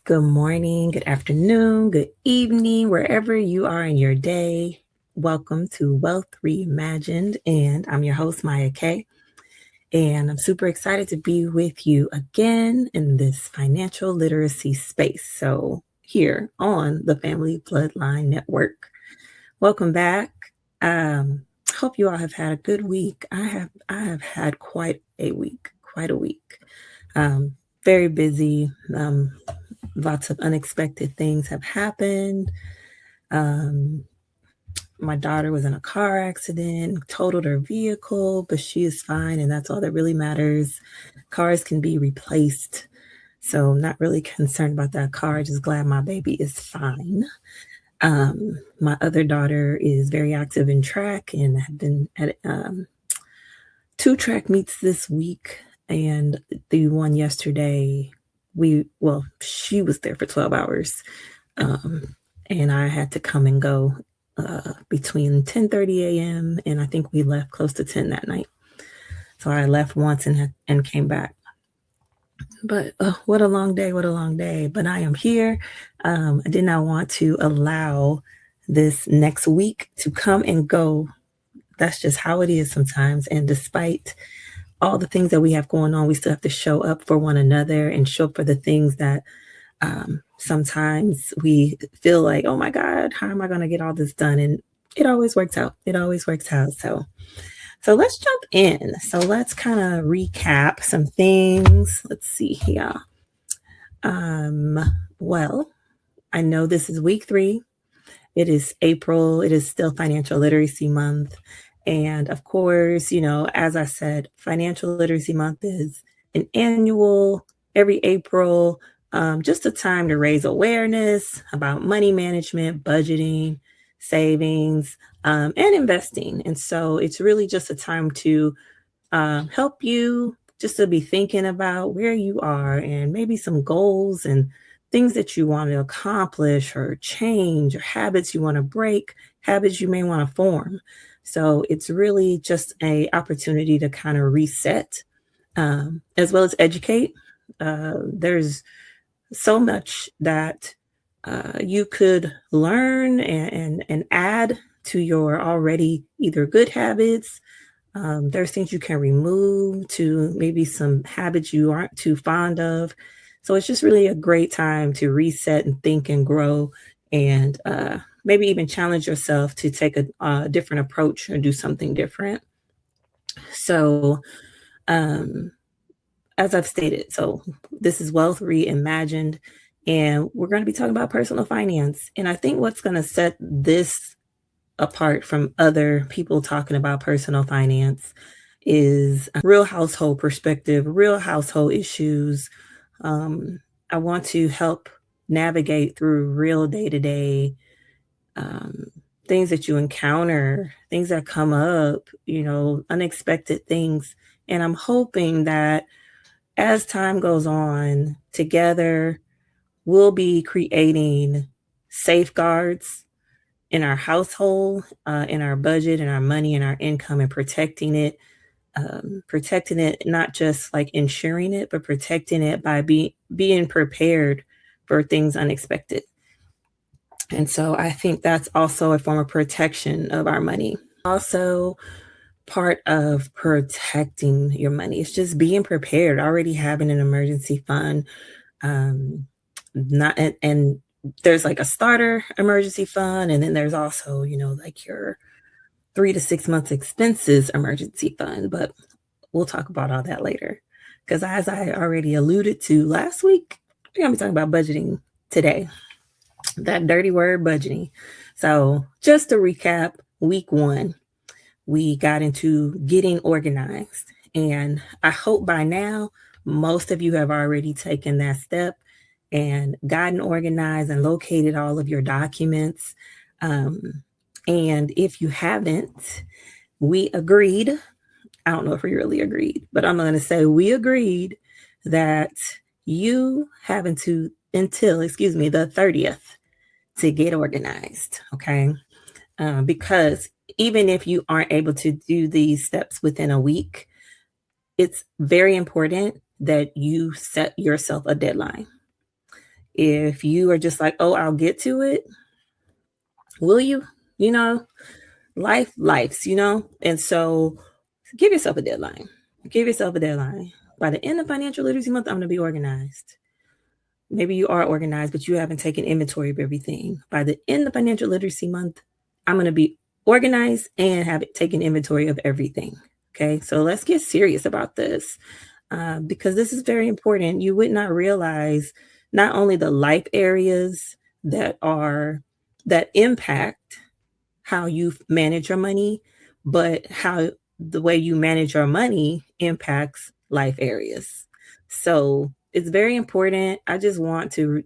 Good morning, good afternoon, good evening, wherever you are in your day. Welcome to Wealth Reimagined, and I'm your host, Mya K. And I'm super excited to be with you again in this financial literacy space. So, here on the Family Bloodline Network. Welcome back. Hope you all have had a good week. I have had quite a week, quite a week. Very busy. Lots of unexpected things have happened. Um, my daughter was in a car accident, totaled her vehicle, but she is fine, and that's all that really matters. Cars can be replaced, so I'm not really concerned about that car. Just glad my baby is fine. My other daughter is very active in track and have been at two track meets this week, and the one yesterday, she was there for 12 hours. And I had to come and go between 10:30 a.m. and I think we left close to 10 that night. So I left once and came back. But what a long day, what a long day. But I am here. I did not want to allow this next week to come and go. That's just how it is sometimes. And despite all the things that we have going on, we still have to show up for one another and show up for the things that sometimes we feel like, oh my God, how am I going to get all this done? And it always works out. It always works out. So let's jump in. So let's kind of recap some things. Let's see here. Well, I know this is week 3. It is April. It is still Financial Literacy Month. And of course, as I said, Financial Literacy Month is an annual, every April, just a time to raise awareness about money management, budgeting, savings, and investing. And so it's really just a time to help you just to be thinking about where you are and maybe some goals and things that you want to accomplish or change, or habits you want to break, habits you may want to form. So it's really just an opportunity to kind of reset, as well as educate. There's so much that you could learn and add to your already either good habits. There's things you can remove to maybe some habits you aren't too fond of. So it's just really a great time to reset and think and grow, and maybe even challenge yourself to take a different approach or do something different. So, as I've stated, so this is Wealth Reimagined, and we're going to be talking about personal finance. And I think what's going to set this apart from other people talking about personal finance is a real household perspective, real household issues. I want to help navigate through real day-to-day things that you encounter, things that come up, unexpected things. And I'm hoping that as time goes on, together, we'll be creating safeguards in our household, in our budget, in our money, in our income, and protecting it, not just like ensuring it, but protecting it by being prepared for things unexpected. And so I think that's also a form of protection of our money. Also, part of protecting your money is just being prepared, already having an emergency fund. Not and there's like a starter emergency fund, and then there's also, like your 3 to 6 months expenses emergency fund. But we'll talk about all that later. Because as I already alluded to last week, we're gonna be talking about budgeting today. That dirty word, budgeting. So just to recap, week 1, we got into getting organized. And I hope by now, most of you have already taken that step and gotten organized and located all of your documents. And if you haven't, we agreed. I don't know if we really agreed, but I'm going to say we agreed that you have until the 30th to get organized. Okay. Because even if you aren't able to do these steps within a week, it's very important that you set yourself a deadline. If you are just like, oh, I'll get to it, will you? You know, life's. And so give yourself a deadline. Give yourself a deadline. By the end of financial literacy month, I'm going to be organized. Maybe you are organized, but you haven't taken inventory of everything. By the end of financial literacy month, I'm going to be organized and have taken inventory of everything. Okay, so let's get serious about this because this is very important. You would not realize not only the life areas that impact how you manage your money, but how the way you manage your money impacts life areas. So it's very important. I just want to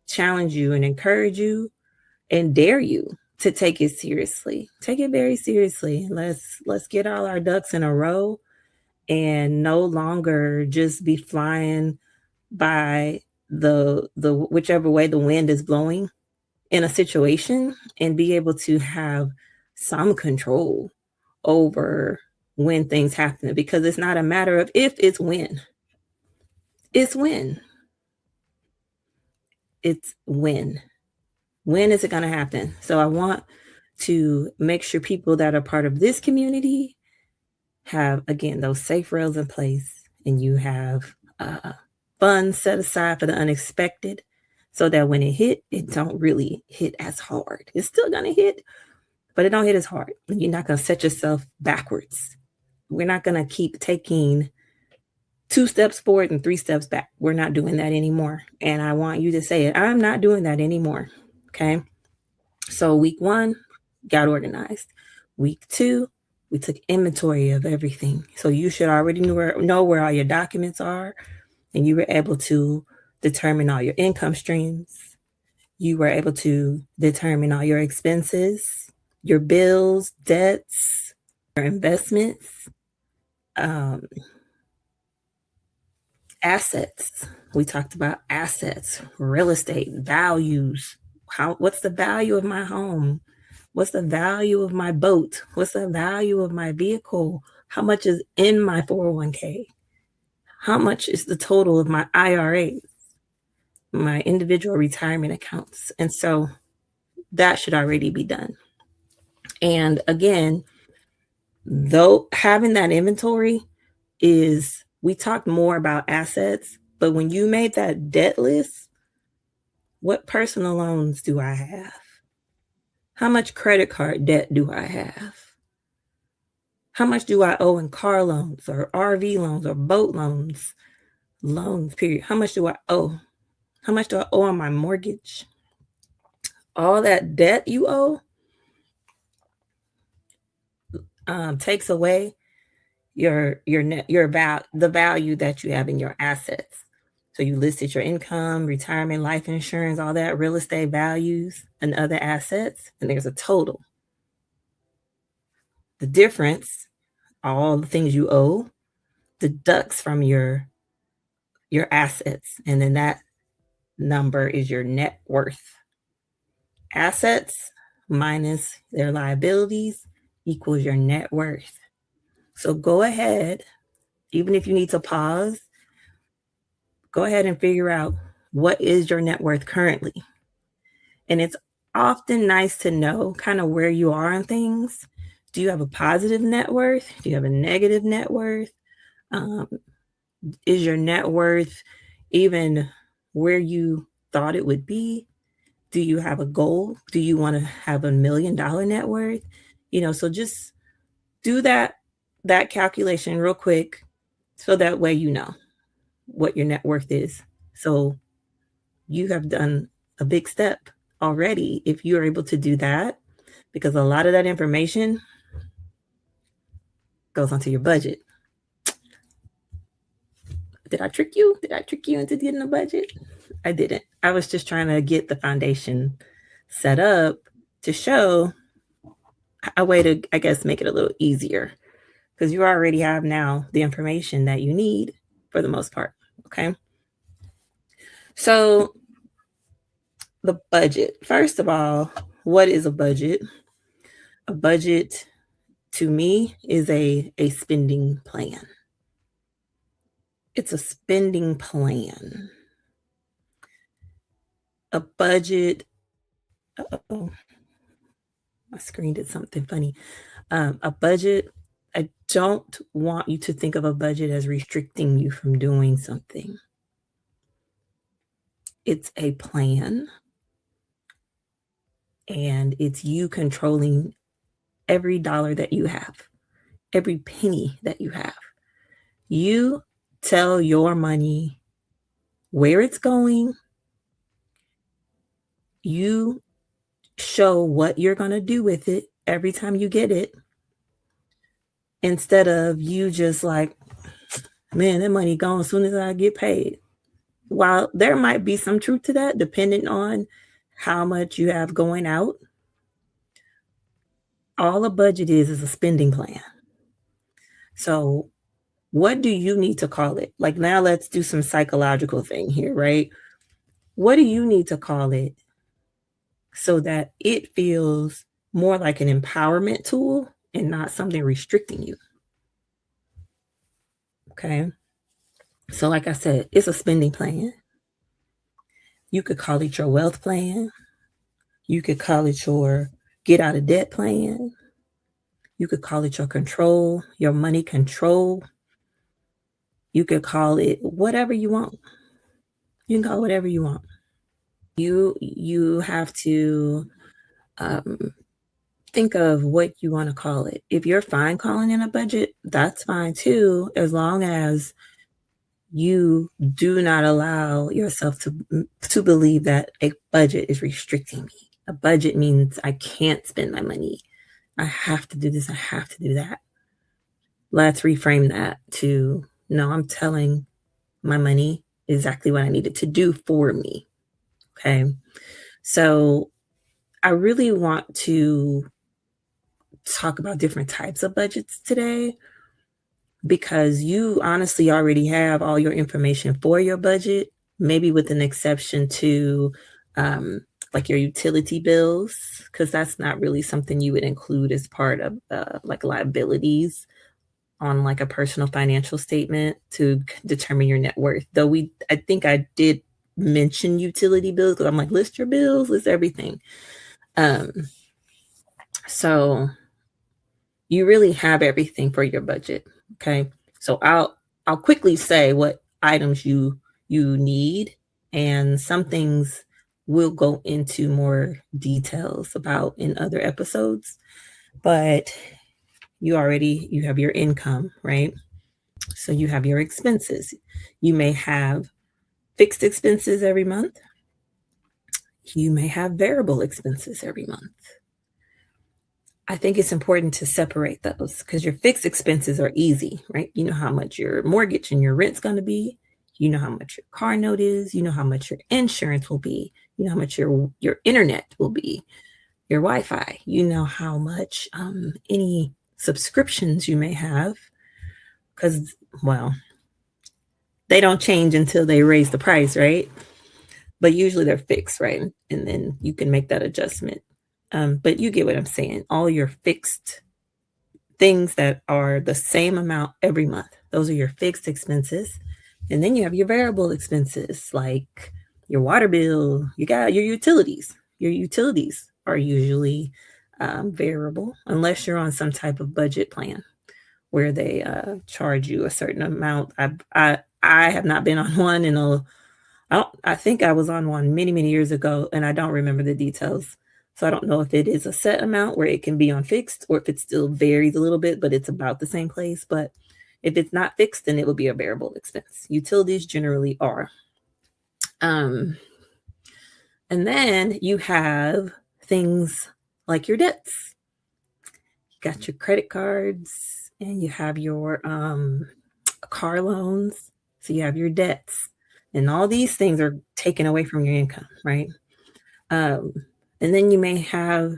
challenge you and encourage you and dare you to take it seriously. Take it very seriously. Let's get all our ducks in a row and no longer just be flying by the whichever way the wind is blowing in a situation, and be able to have some control over when things happen, because it's not a matter of if, it's when. It's when. It's when. When is it going to happen? So I want to make sure people that are part of this community have, again, those safe rails in place, and you have funds set aside for the unexpected, so that when it hit, it don't really hit as hard. It's still going to hit, but it don't hit as hard. You're not going to set yourself backwards. We're not going to keep taking 2 steps forward and 3 steps back. We're not doing that anymore. And I want you to say it. I'm not doing that anymore. Okay. So week 1, got organized. Week 2, we took inventory of everything. So you should already know where all your documents are, and you were able to determine all your income streams. You were able to determine all your expenses, your bills, debts, your investments, assets. We talked about assets, real estate, values. What's the value of my home? What's the value of my boat? What's the value of my vehicle? How much is in my 401k? How much is the total of my IRAs, my individual retirement accounts? And so that should already be done. And again, though having that inventory we talked more about assets, but when you made that debt list, what personal loans do I have? How much credit card debt do I have? How much do I owe in car loans or RV loans or boat loans? Loans, period. How much do I owe? How much do I owe on my mortgage? All that debt you owe takes away the value that you have in your assets. So you listed your income, retirement, life insurance, all that, real estate values, and other assets, and there's a total. The difference, all the things you owe, deducts from your assets, and then that number is your net worth. Assets minus their liabilities equals your net worth. So go ahead, even if you need to pause, go ahead and figure out what is your net worth currently. And it's often nice to know kind of where you are on things. Do you have a positive net worth? Do you have a negative net worth? Is your net worth even where you thought it would be? Do you have a goal? Do you want to have $1 million net worth? So just do that calculation real quick, so that way you know what your net worth is. So you have done a big step already if you're able to do that, because a lot of that information goes onto your budget. Did I trick you? Did I trick you into getting a budget? I didn't. I was just trying to get the foundation set up to show a way to, I guess, make it a little easier, because you already have now the information that you need for the most part. Okay. So the budget, first of all, what is a budget? A budget to me is a spending plan. It's a spending plan. a budget. Oh, my screen did something funny. A budget. I don't want you to think of a budget as restricting you from doing something. It's a plan, and it's you controlling every dollar that you have, every penny that you have. You tell your money where it's going. You show what you're going to do with it every time you get it, instead of you just like, man, that money gone as soon as I get paid. While there might be some truth to that, depending on how much you have going out, all a budget is a spending plan. So, what do you need to call it? Like, now let's do some psychological thing here, right? What do you need to call it so that it feels more like an empowerment tool and not something restricting you? Okay. So, like I said, it's a spending plan. You could call it your wealth plan. You could call it your get out of debt plan. You could call it your control, your money control. You could call it whatever you want. You can call it whatever you want. You have to um, think of what you want to call it. If you're fine calling it a budget, that's fine too, as long as you do not allow yourself to believe that a budget is restricting me. A budget means I can't spend my money. I have to do this. I have to do that. Let's reframe that to, no, I'm telling my money exactly what I need it to do for me. Okay. So I really want to talk about different types of budgets today, because you honestly already have all your information for your budget, maybe with an exception to um, like your utility bills, because that's not really something you would include as part of like liabilities on like a personal financial statement to determine your net worth. Though I think I did mention utility bills because I'm like, list your bills, list everything. Um, so you really have everything for your budget. Okay. So I'll quickly say what items you need, and some things we'll go into more details about in other episodes. But you have your income, right? So you have your expenses. You may have fixed expenses every month. You may have variable expenses every month. I think it's important to separate those, because your fixed expenses are easy, right? You know how much your mortgage and your rent's going to be. You know how much your car note is. You know how much your insurance will be. You know how much your internet will be, your Wi-Fi. You know how much any subscriptions you may have, because, well, they don't change until they raise the price, right? But usually they're fixed, right? And then you can make that adjustment. But you get what I'm saying. All your fixed things that are the same amount every month, those are your fixed expenses. And then you have your variable expenses, like your water bill. You got your utilities. Your utilities are usually variable, unless you're on some type of budget plan where they charge you a certain amount. I have not been on one I think I was on one many, many years ago, and I don't remember the details. So I don't know if it is a set amount where it can be on fixed, or if it still varies a little bit, but it's about the same place. But if it's not fixed, then it will be a variable expense. Utilities generally are. And then you have things like your debts. You got your credit cards, and you have your car loans. So you have your debts. And all these things are taken away from your income, right? And then you may have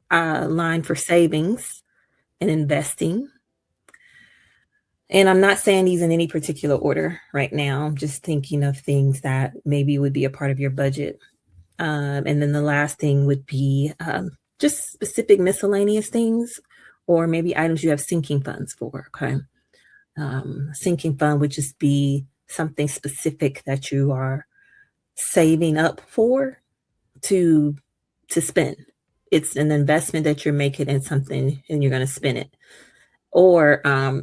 a line for savings and investing. And I'm not saying these in any particular order right now. I'm just thinking of things that maybe would be a part of your budget. And then the last thing would be just specific miscellaneous things, or maybe items you have sinking funds for. Okay. Sinking fund would just be something specific that you are saving up for to spend. It's an investment that you're making in something and you're going to spend it. Or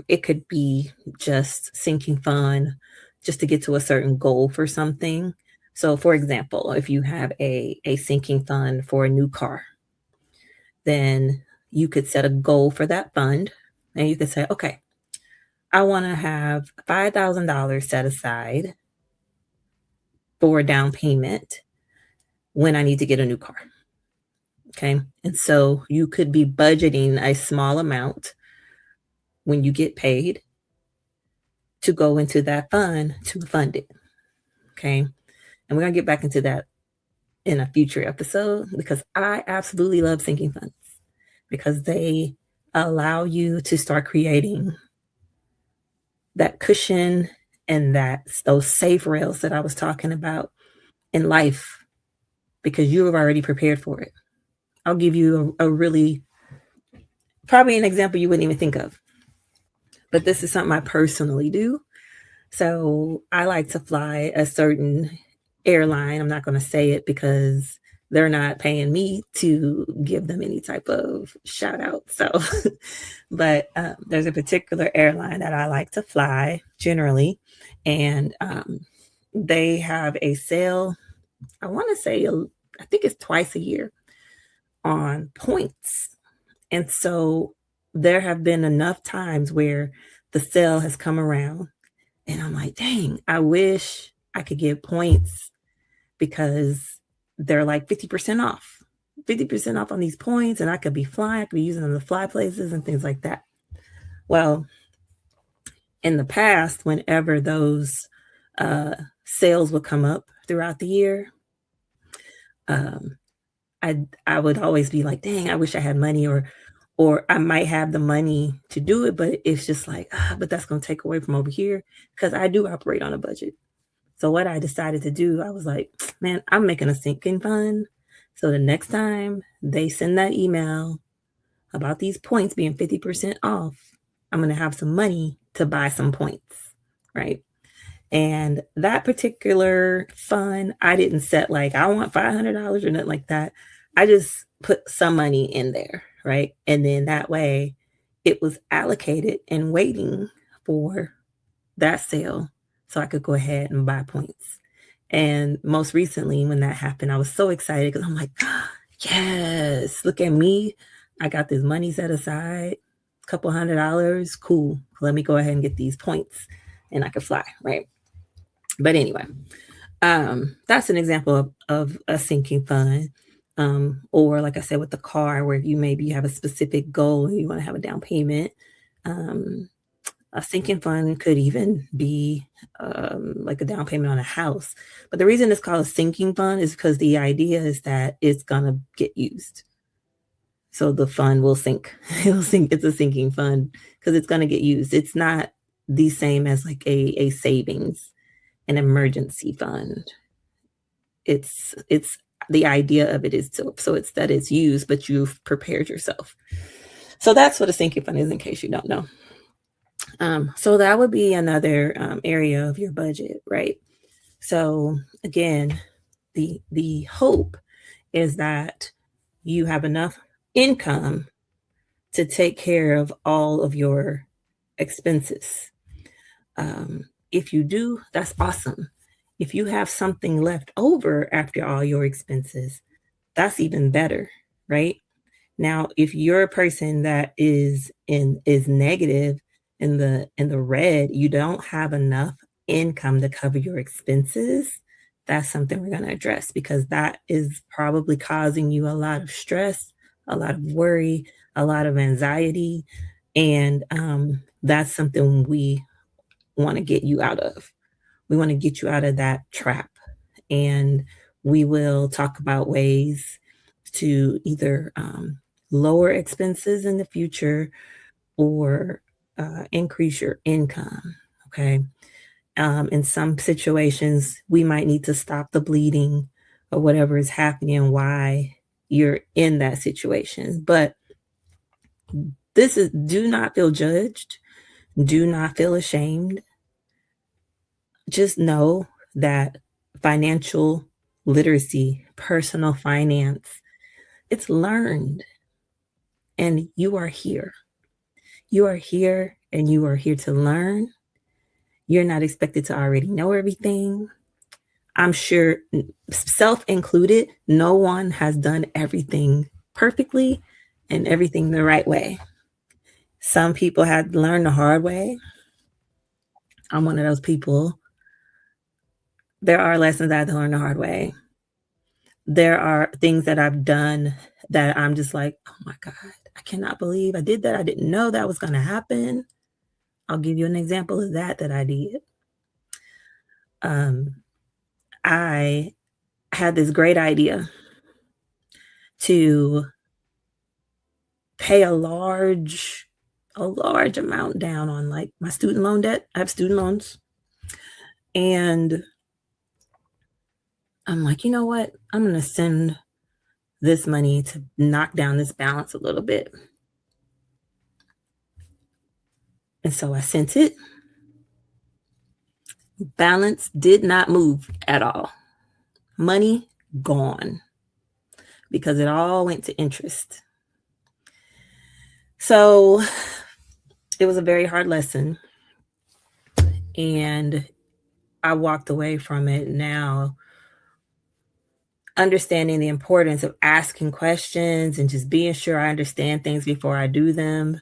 it could be just sinking fund just to get to a certain goal for something. So, for example, if you have a sinking fund for a new car, then you could set a goal for that fund and you could say, okay, I want to have $5,000 set aside for a down payment when I need to get a new car. Okay. And so you could be budgeting a small amount when you get paid to go into that fund to fund it. Okay. And we're going to get back into that in a future episode because I absolutely love sinking funds because they allow you to start creating that cushion and those safe rails that I was talking about in life because you have already prepared for it. I'll give you a really, probably an example you wouldn't even think of, but this is something I personally do. So I like to fly a certain airline. I'm not going to say it because they're not paying me to give them any type of shout out. So, but there's a particular airline that I like to fly generally, and they have a sale. I want to say, I think it's twice a year on points. And so there have been enough times where the sale has come around and I'm like, dang, I wish I could get points because they're like 50% off, 50% off on these points. And I could be flying, I could be using them to fly places and things like that. Well, in the past, whenever those sales would come up throughout the year, I would always be like, dang, I wish I had money or I might have the money to do it, but it's just like, but that's going to take away from over here because I do operate on a budget. So what I decided to do, I was like, man, I'm making a sinking fund. So the next time they send that email about these points being 50% off, I'm going to have some money to buy some points, right? And that particular fund, I didn't set like, I want $500 or nothing like that. I just put some money in there, right? And then that way it was allocated and waiting for that sale so I could go ahead and buy points. And most recently when that happened, I was so excited because I'm like, yes, look at me. I got this money set aside, a couple $100. Cool. Let me go ahead and get these points and I could fly, right? But anyway, that's an example of a sinking fund. Or like I said, with the car, where you have a specific goal and you want to have a down payment. A sinking fund could even be like a down payment on a house. But the reason it's called a sinking fund is because the idea is that it's going to get used. So the fund will sink. It'll sink. It's a sinking fund because it's going to get used. It's not the same as like a savings, an emergency fund. It's the idea of it is so it's that it's used, but you've prepared yourself. So that's what a sinking fund is, in case you don't know. So that would be another area of your budget, right? So again, the hope is that you have enough income to take care of all of your expenses. If you do, that's awesome. If you have something left over after all your expenses, that's even better, right? Now, if you're a person that is negative in the red, you don't have enough income to cover your expenses, that's something we're going to address because that is probably causing you a lot of stress, a lot of worry, a lot of anxiety, and that's something we want to get you out of. We want to get you out of that trap, and we will talk about ways to either lower expenses in the future or increase your income. Okay. In some situations, we might need to stop the bleeding or whatever is happening, why you're in that situation. But do not feel judged. Do not feel ashamed. Just know that financial literacy, personal finance. It's learned, and you are here. You are here, and you are here to learn. You're not expected to already know everything. I'm sure, self included, no one has done everything perfectly and everything the right way. Some people had to learn the hard way. I'm one of those people. There are lessons I had to learn the hard way. There are things that I've done that I'm just like, oh my God, I cannot believe I did that. I didn't know that was going to happen. I'll give you an example of that I did. Um, I had this great idea to pay a large amount down on like my student loan debt. I have student loans. And I'm like, you know what? I'm going to send this money to knock down this balance a little bit. And so I sent it. Balance did not move at all. Money gone because it all went to interest. So it was a very hard lesson. And I walked away from it now understanding the importance of asking questions and just being sure I understand things before I do them,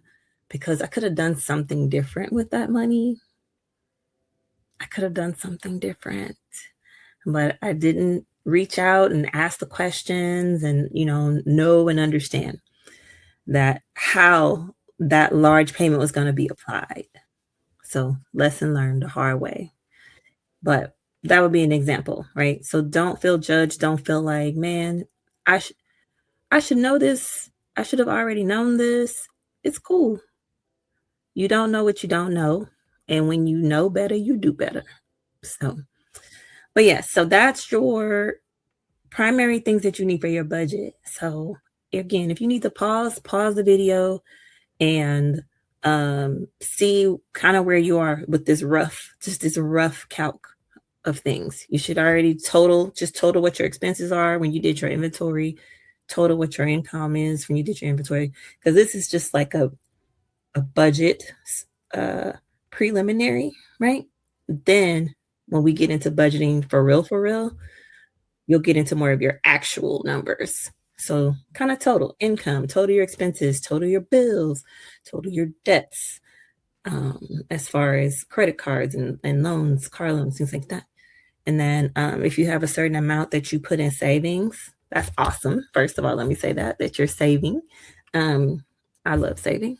because I could have done something different with that money. I could have done something different, but I didn't reach out and ask the questions and, know and understand that how that large payment was going to be applied. So lesson learned the hard way. But that would be an example, right? So don't feel judged. Don't feel like, man, I should know this. I should have already known this. It's cool. You don't know what you don't know. And when you know better, you do better. So, but yes, so that's your primary things that you need for your budget. So again, if you need to pause the video and see kind of where you are with this rough calc of things. You should already total what your expenses are when you did your inventory, total what your income is when you did your inventory, because this is just like a budget preliminary, right? Then when we get into budgeting for real, you'll get into more of your actual numbers. So kind of total income, total your expenses, total your bills, total your debts, as far as credit cards and loans, car loans, things like that. And then if you have a certain amount that you put in savings, that's awesome. First of all, let me say that you're saving. I love saving.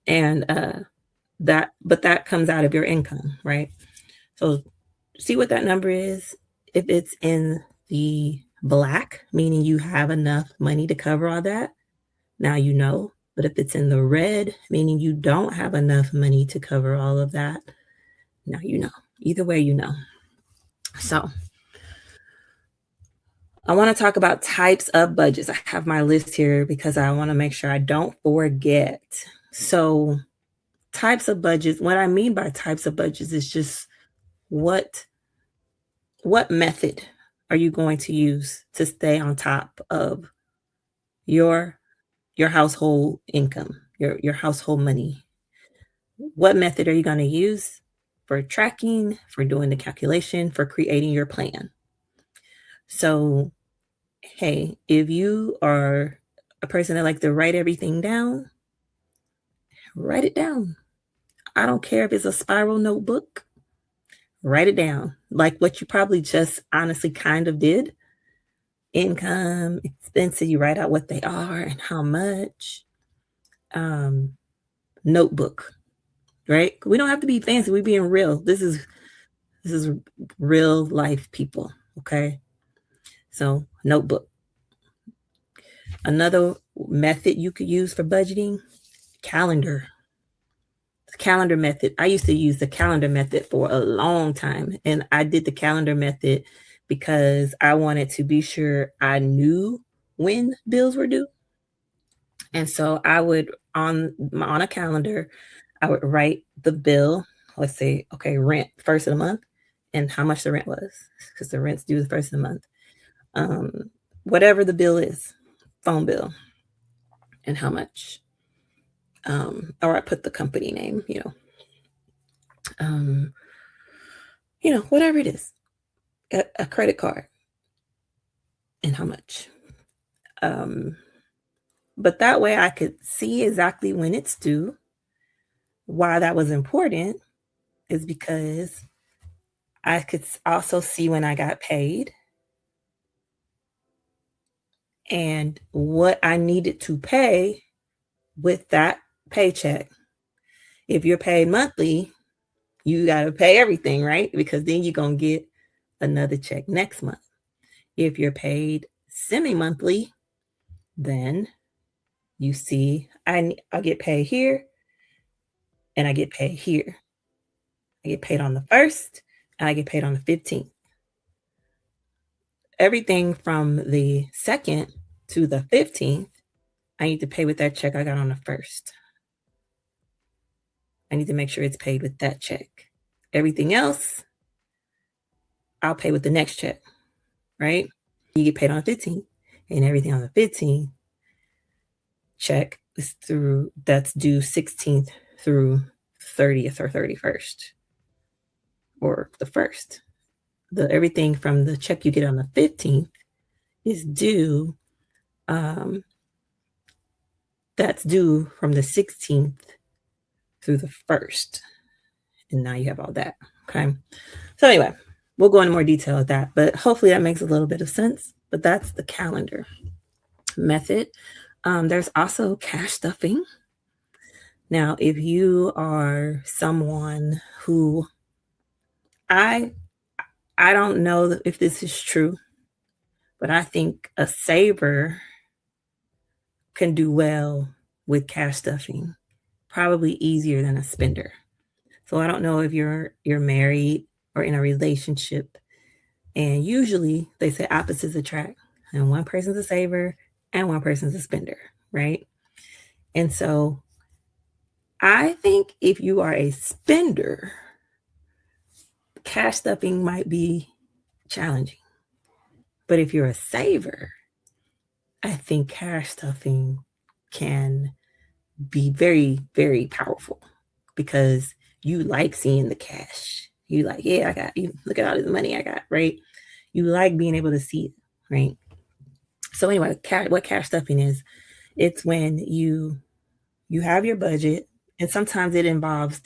And that comes out of your income, right? So see what that number is. If it's in the black, meaning you have enough money to cover all that, now you know. But if it's in the red, meaning you don't have enough money to cover all of that, now you know. Either way, you know. So I want to talk about types of budgets. I have my list here because I want to make sure I don't forget. So types of budgets, what I mean by types of budgets is just what method are you going to use to stay on top of your household income, your household money? What method are you going to use for tracking, for doing the calculation, for creating your plan? So, hey, if you are a person that likes to write everything down, write it down. I don't care if it's a spiral notebook, write it down. Like what you probably just honestly kind of did. Income, expenses, you write out what they are and how much. Notebook, right? We don't have to be fancy. We're being real. This is real life people, okay? So notebook. Another method you could use for budgeting, calendar. The calendar method. I used to use the calendar method for a long time. And I did the calendar method because I wanted to be sure I knew when bills were due. And so I would, on a calendar, I would write the bill. Let's say, okay, rent, first of the month. and how much the rent was, because the rent's due the first of the month. Whatever the bill is, phone bill, and how much. Or I put the company name, um, whatever it is, a credit card, and how much. But that way I could see exactly when it's due. Why that was important is because I could also see when I got paid and what I needed to pay with that paycheck. If you're paid monthly, you got to pay everything, right? Because then you're going to get another check next month. If you're paid semi-monthly, then you see I get paid here and I get paid here. I get paid on the 1st and I get paid on the 15th. Everything from the 2nd to the 15th, I need to pay with that check I got on the 1st. I need to make sure it's paid with that check. Everything else, I'll pay with the next check, right? You get paid on the 15th, and everything on the 15th check is that's due 16th through 30th or 31st or the 1st. Everything from the check you get on the 15th is due, that's due from the 16th through the 1st. And now you have all that, okay? So anyway, we'll go into more detail with that, but hopefully that makes a little bit of sense. But that's the calendar method. There's also cash stuffing. Now, if you are someone who, I don't know if this is true, but I think a saver can do well with cash stuffing, probably easier than a spender. So I don't know if you're married or in a relationship, and usually they say opposites attract, and one person's a saver and one person's a spender, right? And so I think if you are a spender, cash stuffing might be challenging. But if you're a saver, I think cash stuffing can be very, very powerful because you like seeing the cash. You like, yeah, I got you. Look at all this money I got, right? You like being able to see it, right? So anyway, what cash stuffing is, it's when you have your budget, and sometimes it involves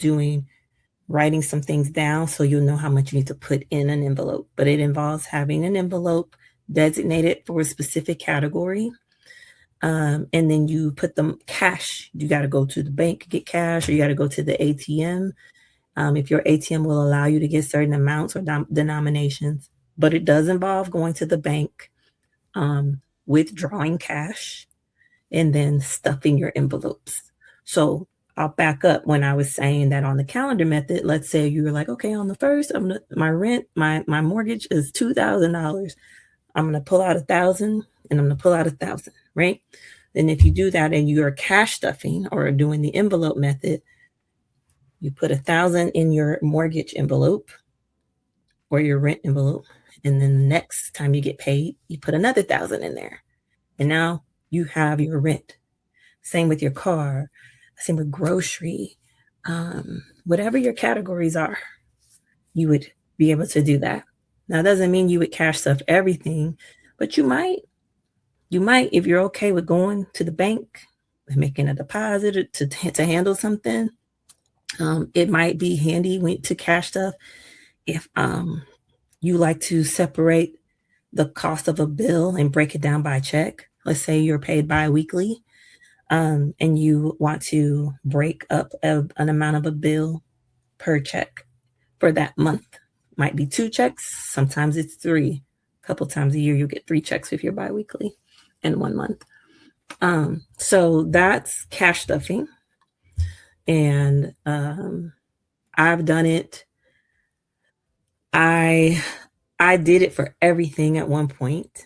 writing some things down so you'll know how much you need to put in an envelope. But it involves having an envelope designated for a specific category. And then you put them cash. You got to go to the bank to get cash, or you got to go to the ATM. If your ATM will allow you to get certain amounts or denominations, but it does involve going to the bank, withdrawing cash, and then stuffing your envelopes. So I'll back up. When I was saying that on the calendar method, let's say you were like, okay, on the 1st, my mortgage is $2,000. I'm going to pull out 1,000 and I'm going to pull out 1,000, right? And if you do that and you are cash stuffing or doing the envelope method, you put 1,000 in your mortgage envelope or your rent envelope. And then the next time you get paid, you put another 1,000 in there. And now you have your rent. Same with your car, same with grocery, whatever your categories are, you would be able to do that. Now, it doesn't mean you would cash stuff everything, but you might, if you're okay with going to the bank and making a deposit to handle something. It might be handy to cash stuff if you like to separate the cost of a bill and break it down by check. Let's say you're paid bi-weekly, and you want to break up an amount of a bill per check for that month. Might be 2 checks, sometimes it's 3. A couple times a year you'll get 3 checks if you're bi-weekly in 1 month. So that's cash stuffing. And I've done it. I did it for everything at one point.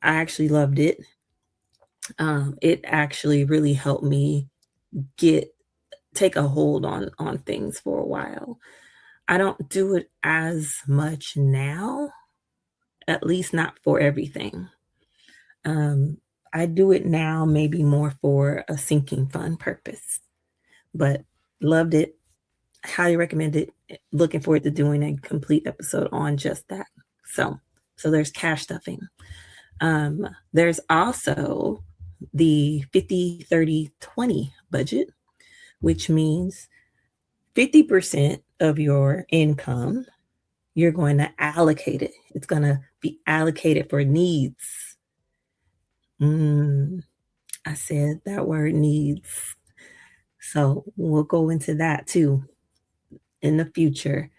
I actually loved it. It actually really helped me take a hold on things for a while. I don't do it as much now, at least not for everything. Um, I do it now maybe more for a sinking fund purpose, but loved it. Highly recommend it. Looking forward to doing a complete episode on just that. So, so there's cash stuffing. There's also the 50/30/20 budget, which means 50% of your income, you're going to allocate it. It's going to be allocated for needs. Mm, I said that word needs. So we'll go into that too in the future.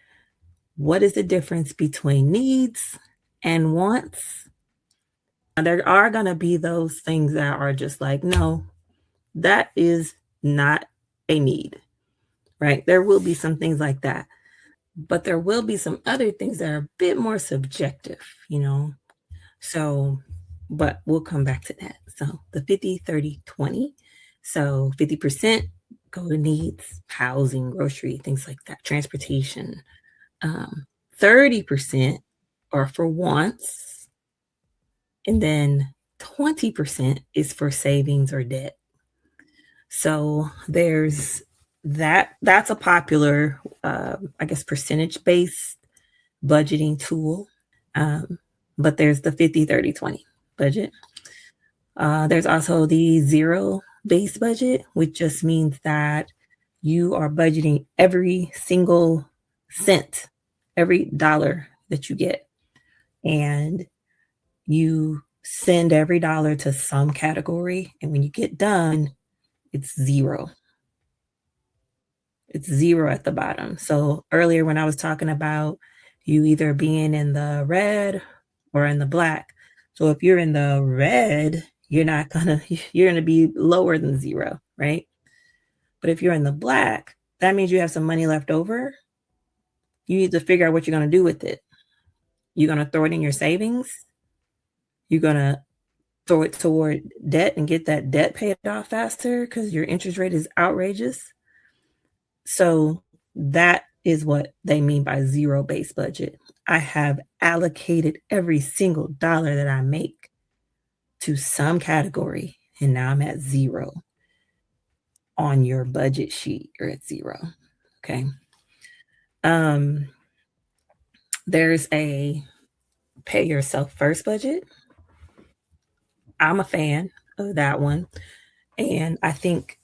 What is the difference between needs and wants? There are going to be those things that are just like, no, that is not a need, right? There will be some things like that, but there will be some other things that are a bit more subjective, you know? So, but we'll come back to that. So the 50/30/20. So 50% go to needs, housing, grocery, things like that, transportation. Um, 30% are for wants, and then 20% is for savings or debt. So there's that's a popular, I guess, percentage based budgeting tool. Um, but there's the 50/30/20 budget. There's also the zero based budget, which just means that you are budgeting every single cent, every dollar that you get, and you send every dollar to some category. And when you get done, it's zero. It's zero at the bottom. So earlier when I was talking about you either being in the red or in the black. So if you're in the red, you're gonna be lower than zero, right? But if you're in the black, that means you have some money left over. You need to figure out what you're gonna do with it. You're gonna throw it in your savings. You're gonna throw it toward debt and get that debt paid off faster because your interest rate is outrageous. So that is what they mean by zero based budget. I have allocated every single dollar that I make to some category, and now I'm at zero. On your budget sheet, you're at zero. Okay. Um, there's a pay yourself first budget. I'm a fan of that one. And I think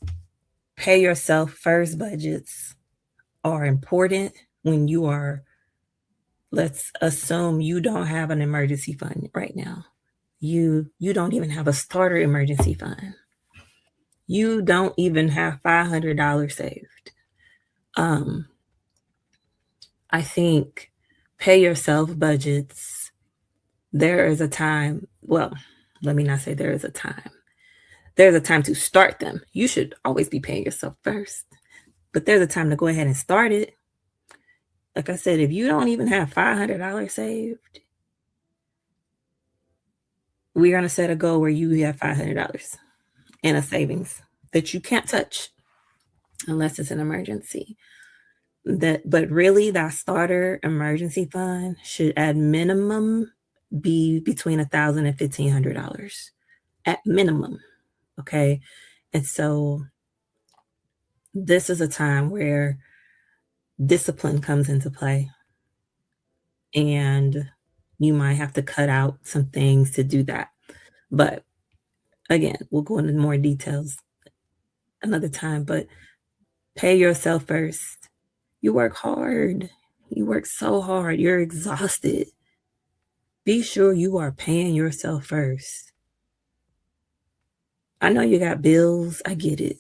pay yourself first budgets are important when you are, let's assume you don't have an emergency fund right now. You don't even have a starter emergency fund. You don't even have $500 saved. Um, I think pay yourself budgets, there is a time, well, let me not say there is a time. There's a time to start them. You should always be paying yourself first, but there's a time to go ahead and start it. Like I said, if you don't even have $500 saved, we're going to set a goal where you have $500 in a savings that you can't touch unless it's an emergency. But really, that starter emergency fund should at minimum be between $1,000 and $1,500 at minimum. Okay. And so this is a time where discipline comes into play, and you might have to cut out some things to do that. But again, we'll go into more details another time. But pay yourself first. You work hard. You work so hard. You're exhausted. Be sure you are paying yourself first. I know you got bills. I get it.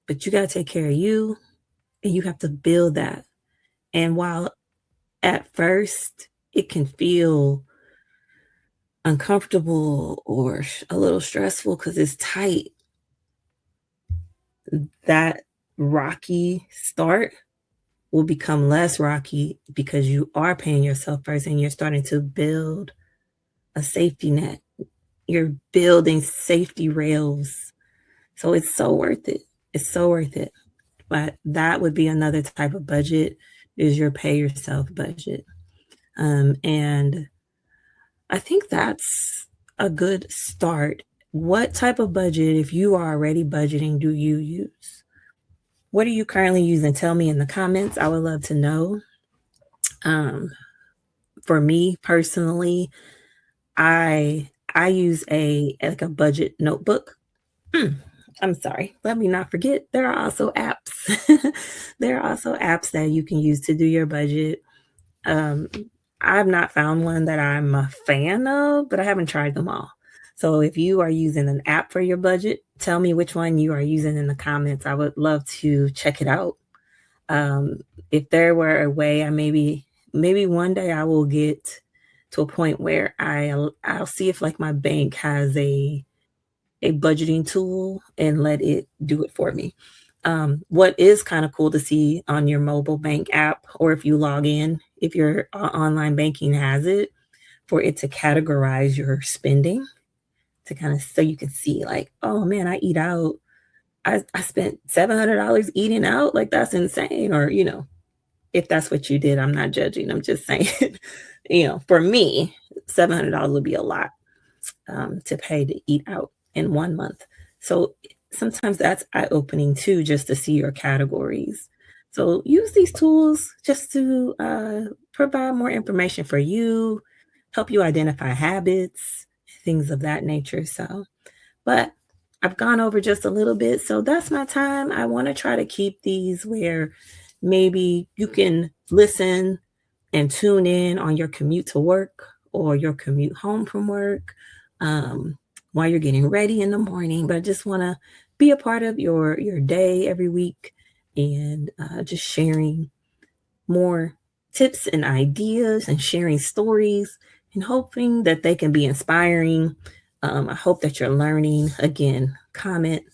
But you got to take care of you, and you have to build that. And while at first it can feel uncomfortable or a little stressful because it's tight, that rocky start will become less rocky because you are paying yourself first and you're starting to build a safety net. You're building safety rails. So it's so worth it. It's so worth it. But that would be another type of budget. is your pay yourself budget. And I think that's a good start. What type of budget, if you are already budgeting, do you use? What are you currently using? Tell me in the comments. I would love to know. Um, for me personally, I use a budget notebook. Mm, I'm sorry. Let me not forget. There are also apps. There are also apps that you can use to do your budget. Um, I've not found one that I'm a fan of, but I haven't tried them all. So if you are using an app for your budget, tell me which one you are using in the comments. I would love to check it out. If there were a way, maybe one day I will get to a point where I'll see if like my bank has a budgeting tool and let it do it for me. What is kind of cool to see on your mobile bank app, or if you log in, if your online banking has it, for it to categorize your spending, to kind of so you can see like, oh man, I eat out. I spent $700 eating out. Like that's insane. Or, if that's what you did, I'm not judging. I'm just saying, for me, $700 would be a lot to pay to eat out in 1 month. So sometimes that's eye opening too, just to see your categories. So use these tools just to provide more information for you, help you identify habits, things of that nature. But I've gone over just a little bit. So that's my time. I want to try to keep these where maybe you can listen and tune in on your commute to work or your commute home from work, um, while you're getting ready in the morning. But I just want to be a part of your day every week, and just sharing more tips and ideas and sharing stories and hoping that they can be inspiring. I hope that you're learning. Again, comment,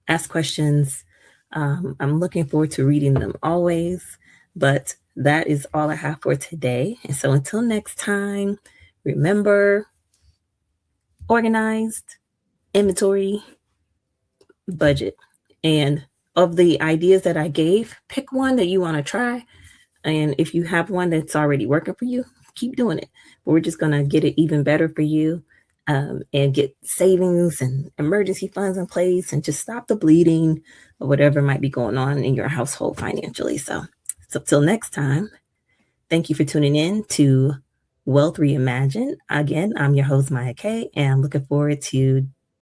ask questions. I'm looking forward to reading them always. But that is all I have for today. And so until next time, remember, organized, inventory, budget. And of the ideas that I gave, pick one that you want to try. And if you have one that's already working for you, keep doing it. But we're just going to get it even better for you, and get savings and emergency funds in place and just stop the bleeding or whatever might be going on in your household financially. So till next time, thank you for tuning in to Wealth Reimagined. Again, I'm your host, Mya K, and I'm looking forward to